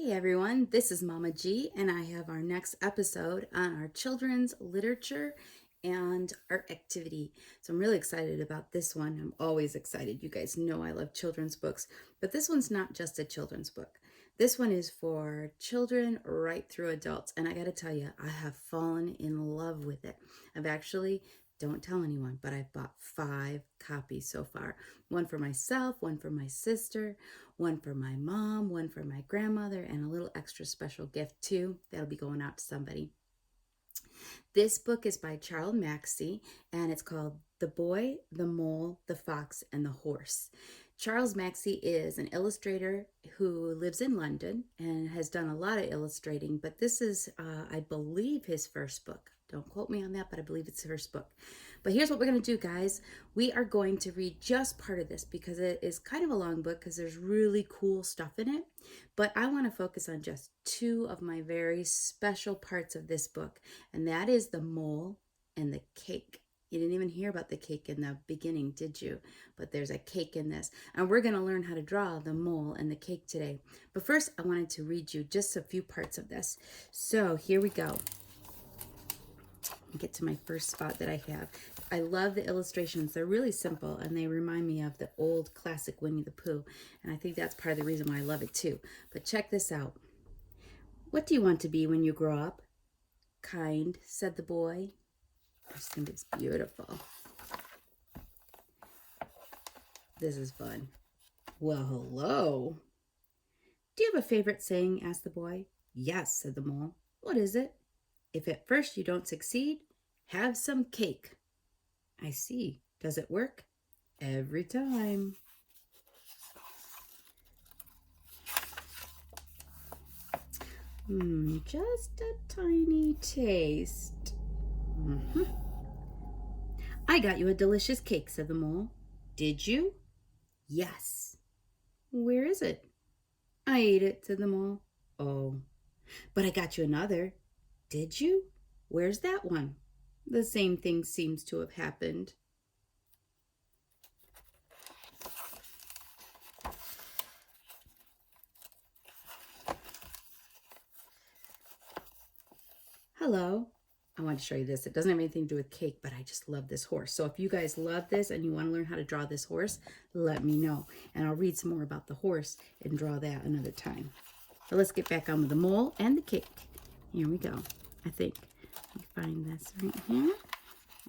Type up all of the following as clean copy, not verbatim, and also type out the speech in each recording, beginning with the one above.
Hey everyone, this is Mama G, and I have our next episode on our children's literature and art activity. So I'm really excited about this one. I'm always excited. You guys know I love children's books, but this one's not just a children's book. This one is for children right through adults, and I got to tell you, I have fallen in love with it. I've actually don't tell anyone, but I've bought 5 copies so far. One for myself, one for my sister, one for my mom, one for my grandmother, and a little extra special gift too. That'll be going out to somebody. This book is by Charles Mackesy, and it's called The Boy, the Mole, the Fox, and the Horse. Charles Mackesy is an illustrator who lives in London and has done a lot of illustrating, but this is, I believe, his first book. Don't quote me on that, but I believe it's his first book. But here's what we're going to do, guys. We are going to read just part of this because it is kind of a long book because there's really cool stuff in it. But I want to focus on just 2 of my very special parts of this book, and that is the mole and the cake. You didn't even hear about the cake in the beginning, did you? But there's a cake in this. And we're going to learn how to draw the mole and the cake today. But first, I wanted to read you just a few parts of this. So here we go. Get to my first spot that I have. I love the illustrations. They're really simple, and they remind me of the old classic Winnie the Pooh. And I think that's part of the reason why I love it too. But check this out. What do you want to be when you grow up? Kind, said the boy. I just think it's beautiful. This is fun. Well, hello. Do you have a favorite saying? Asked the boy. Yes, said the mole. What is it? If at first you don't succeed, have some cake. I see. Does it work? Every time. Just a tiny taste. I got you a delicious cake, said the mole. Did you? Yes. Where is it? I ate it, said the mole. Oh, but I got you another. Did you? Where's that one? The same thing seems to have happened. Hello. I want to show you this. It doesn't have anything to do with cake, but I just love this horse. So if you guys love this and you want to learn how to draw this horse, let me know. And I'll read some more about the horse and draw that another time. So let's get back on with the mole and the cake. Here we go. I think. Let me find this right here.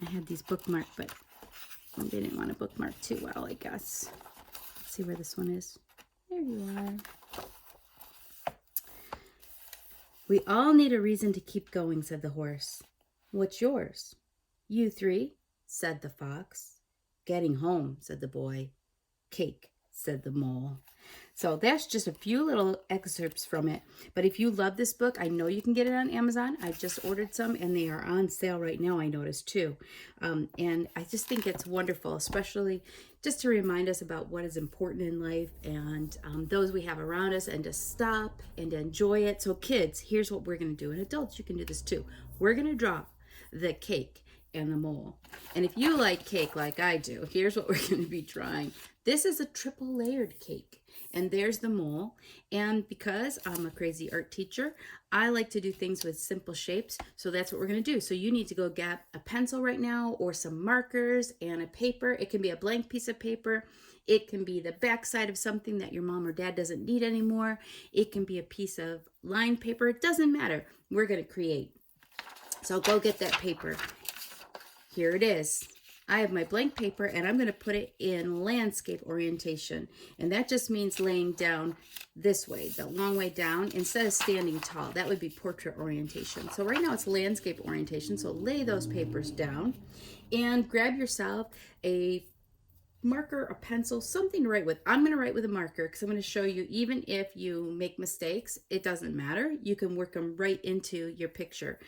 I had these bookmarked, but I didn't want to bookmark too well, I guess. Let's see where this one is. There you are. We all need a reason to keep going, said the horse. What's yours? You 3, said the fox. Getting home, said the boy. Cake, said the mole. So that's just a few little excerpts from it. But if you love this book, I know you can get it on Amazon. I just ordered some, and they are on sale right now, I noticed too. And I just think it's wonderful, especially just to remind us about what is important in life and those we have around us, and to stop and to enjoy it. So kids, here's what we're going to do. And adults, you can do this too. We're going to draw the cake and the mole. And if you like cake like I do, here's what we're going to be drawing. This is a triple layered cake. And there's the mole. And because I'm a crazy art teacher, I like to do things with simple shapes. So that's what we're going to do. So you need to go get a pencil right now, or some markers and a paper. It can be a blank piece of paper. It can be the backside of something that your mom or dad doesn't need anymore. It can be a piece of lined paper. It doesn't matter. We're going to create. So go get that paper. Here it is. I have my blank paper, and I'm going to put it in landscape orientation. And that just means laying down this way, the long way down, instead of standing tall. That would be portrait orientation. So right now it's landscape orientation. So lay those papers down and grab yourself a marker, a pencil, something to write with. I'm going to write with a marker because I'm going to show you, even if you make mistakes, it doesn't matter. You can work them right into your picture.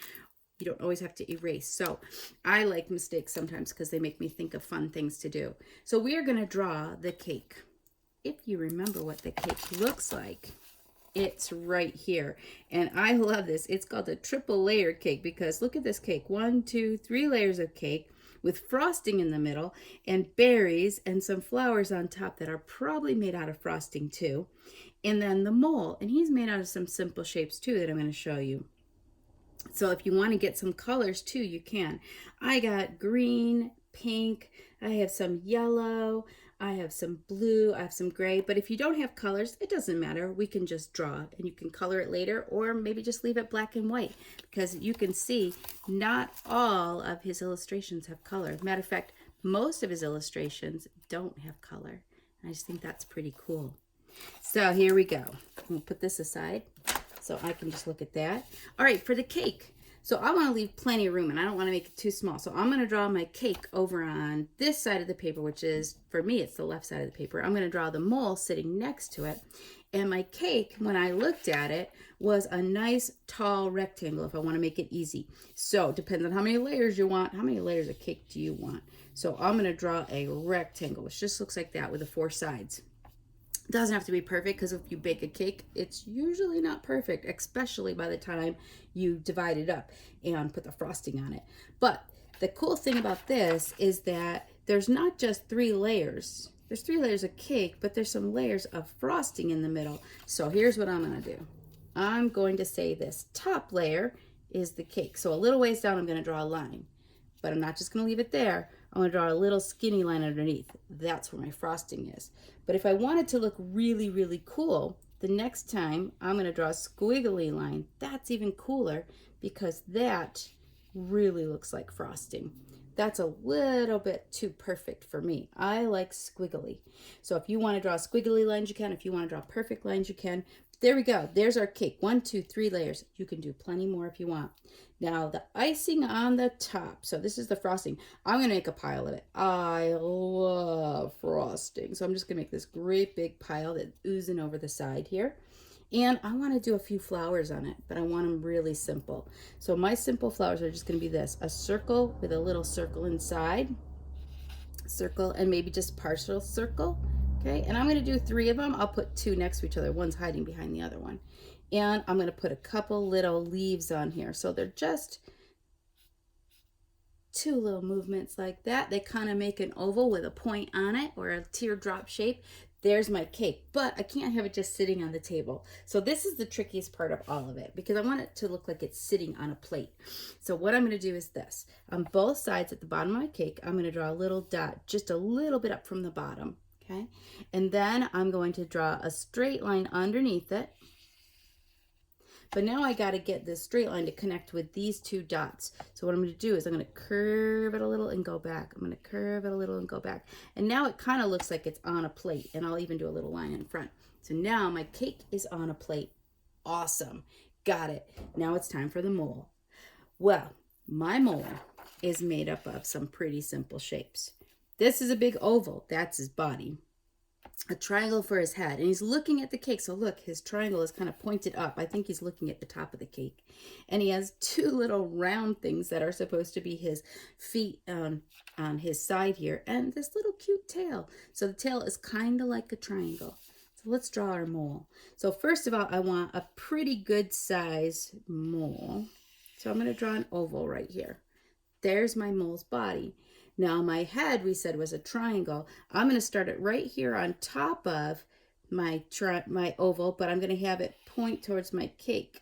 You don't always have to erase. So I like mistakes sometimes because they make me think of fun things to do. So we are going to draw the cake. If you remember what the cake looks like, it's right here. And I love this. It's called a triple layered cake because look at this cake. 1, 2, 3 layers of cake with frosting in the middle and berries and some flowers on top that are probably made out of frosting too. And then the mole, and he's made out of some simple shapes too that I'm going to show you. So if you want to get some colors too, you can. I got green, pink, I have some yellow, I have some blue, I have some gray. But if you don't have colors, it doesn't matter. We can just draw and you can color it later, or maybe just leave it black and white, because you can see not all of his illustrations have color. Matter of fact, most of his illustrations don't have color. I just think that's pretty cool. So here we go. We'll put this aside so I can just look at that. All right, for the cake. So I want to leave plenty of room, and I don't want to make it too small. So I'm going to draw my cake over on this side of the paper, which is, for me, it's the left side of the paper. I'm going to draw the mole sitting next to it. And my cake, when I looked at it, was a nice tall rectangle if I want to make it easy. So it depends on how many layers you want. How many layers of cake do you want? So I'm going to draw a rectangle, which just looks like that with the 4 sides. It doesn't have to be perfect, because if you bake a cake, it's usually not perfect, especially by the time you divide it up and put the frosting on it. But the cool thing about this is that there's not just 3 layers. There's 3 layers of cake, but there's some layers of frosting in the middle. So here's what I'm going to do. I'm going to say this top layer is the cake. So a little ways down, I'm going to draw a line. But I'm not just going to leave it there. I'm going to draw a little skinny line underneath. That's where my frosting is. But if I want it to look really, really cool, the next time I'm going to draw a squiggly line. That's even cooler, because that really looks like frosting. That's a little bit too perfect for me. I like squiggly. So if you want to draw squiggly lines, you can. If you want to draw perfect lines, you can. There we go. There's our cake. 1, 2, 3 layers. You can do plenty more if you want. Now the icing on the top. So this is the frosting. I'm going to make a pile of it. I love frosting. So I'm just going to make this great big pile that's oozing over the side here. And I want to do a few flowers on it, but I want them really simple. So my simple flowers are just going to be this. A circle with a little circle inside. Circle and maybe just partial circle. Okay, and I'm going to do 3 of them. I'll put 2 next to each other. One's hiding behind the other one. And I'm going to put a couple little leaves on here. So they're just 2 little movements like that. They kind of make an oval with a point on it, or a teardrop shape. There's my cake, but I can't have it just sitting on the table. So this is the trickiest part of all of it, because I want it to look like it's sitting on a plate. So what I'm going to do is this. On both sides at the bottom of my cake, I'm going to draw a little dot, just a little bit up from the bottom. Okay, and then I'm going to draw a straight line underneath it. But now I got to get this straight line to connect with these 2 dots. So what I'm going to do is I'm going to curve it a little and go back. I'm going to curve it a little and go back. And now it kind of looks like it's on a plate. And I'll even do a little line in front. So now my cake is on a plate. Awesome. Got it. Now it's time for the mole. Well, my mole is made up of some pretty simple shapes. This is a big oval. That's his body. A triangle for his head. And he's looking at the cake. So look, his triangle is kind of pointed up. I think he's looking at the top of the cake. And he has 2 little round things that are supposed to be his feet on his side here. And this little cute tail. So the tail is kind of like a triangle. So let's draw our mole. So first of all, I want a pretty good size mole. So I'm going to draw an oval right here. There's my mole's body. Now my head, we said, was a triangle. I'm going to start it right here on top of my oval, but I'm going to have it point towards my cake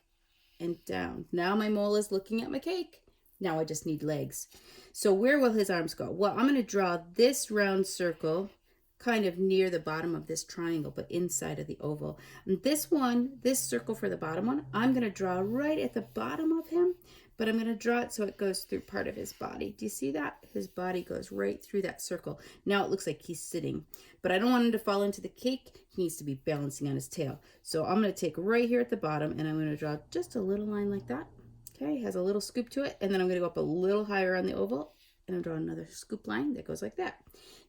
and down. Now my mole is looking at my cake. Now I just need legs. So where will his arms go? Well, I'm going to draw this round circle kind of near the bottom of this triangle, but inside of the oval. And this circle for the bottom one, I'm going to draw right at the bottom of him, but I'm going to draw it so it goes through part of his body. Do you see that? His body goes right through that circle. Now it looks like he's sitting, but I don't want him to fall into the cake. He needs to be balancing on his tail. So I'm going to take right here at the bottom, and I'm going to draw just a little line like that. Okay, has a little scoop to it, and then I'm going to go up a little higher on the oval, and I'll draw another scoop line that goes like that.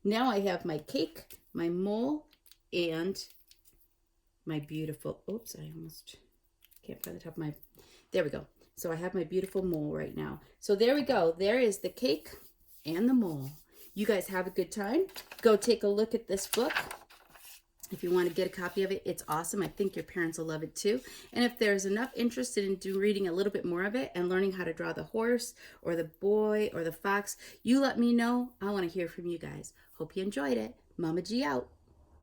Now I have my cake, my mole, and my beautiful, oops, I almost can't find the top of my, there we go. So I have my beautiful mole right now. So there we go. There is the cake and the mole. You guys have a good time. Go take a look at this book. If you want to get a copy of it, it's awesome. I think your parents will love it too. And if there's enough interest in reading a little bit more of it and learning how to draw the horse or the boy or the fox, you let me know. I want to hear from you guys. Hope you enjoyed it. Mama G out.